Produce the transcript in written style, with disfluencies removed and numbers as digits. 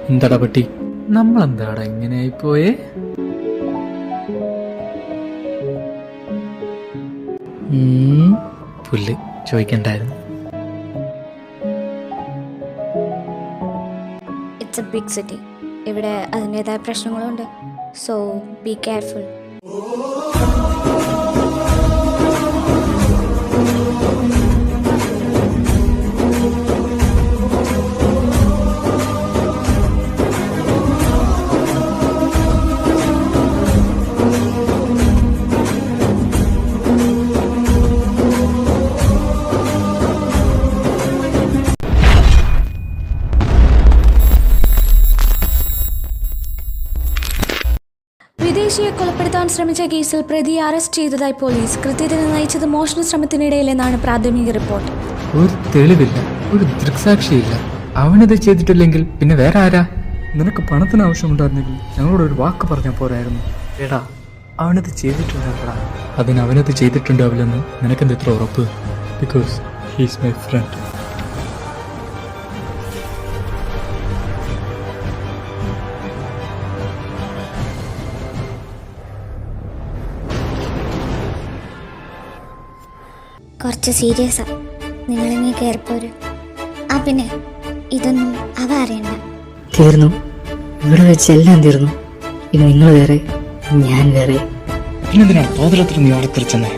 എന്താടാ പട്ടി, നമ്മളെന്താടാ ഇങ്ങനെ ആയിപ്പോയേ? പുല്ല് ചോദിക്കണ്ടായിരുന്നു. It's a big city. ഇവിടെ അതിൻ്റെതായ പ്രശ്നങ്ങളുണ്ട്. So be careful. വിദേശിയെ കൊലപ്പെടുത്താൻ ശ്രമിച്ച കേസിൽ പ്രതിയെ അറസ്റ്റ് ചെയ്തതായി പോലീസ്. കൃത്യത്തിന് നയിച്ചത് മോഷണ ശ്രമത്തിനിടയിലെന്നാണ് പ്രാഥമിക റിപ്പോർട്ട്. ഒരു തെളിവില്ല, ഒരു ദൃക്സാക്ഷിയില്ല. അവനത് ചെയ്തിട്ടില്ലെങ്കിൽ പിന്നെ വേറെ ആരാ? നിനക്ക് പണത്തിന് ആവശ്യമുണ്ടായിരുന്നെങ്കിൽ ഞങ്ങളോട് ഒരു വാക്ക് പറഞ്ഞാൽ പോരായിരുന്നു. എടാ, അവനത് ചെയ്തിട്ടുണ്ടാവില്ല. അതിന് അവനത് ചെയ്തിട്ടുണ്ടാവില്ലെന്ന് നിനക്കെന്ത് ഇത്ര ഉറപ്പ്? Because he's my friend. കുറച്ച് സീരിയസാ, നിങ്ങളിങ്ങനെ കയറിപ്പോര്. പിന്നെ ഇതൊന്നും അവ അറിയണ്ട. തീർന്നു, ഇവിടെ വെച്ച് എല്ലാം തീർന്നു. ഇനി നിങ്ങൾ വേറെ, ഞാൻ വേറെ. പിന്നെന്തിനാണ് തോതിലത്ര നീ അവിടെ തിരിച്ചെന്നേ?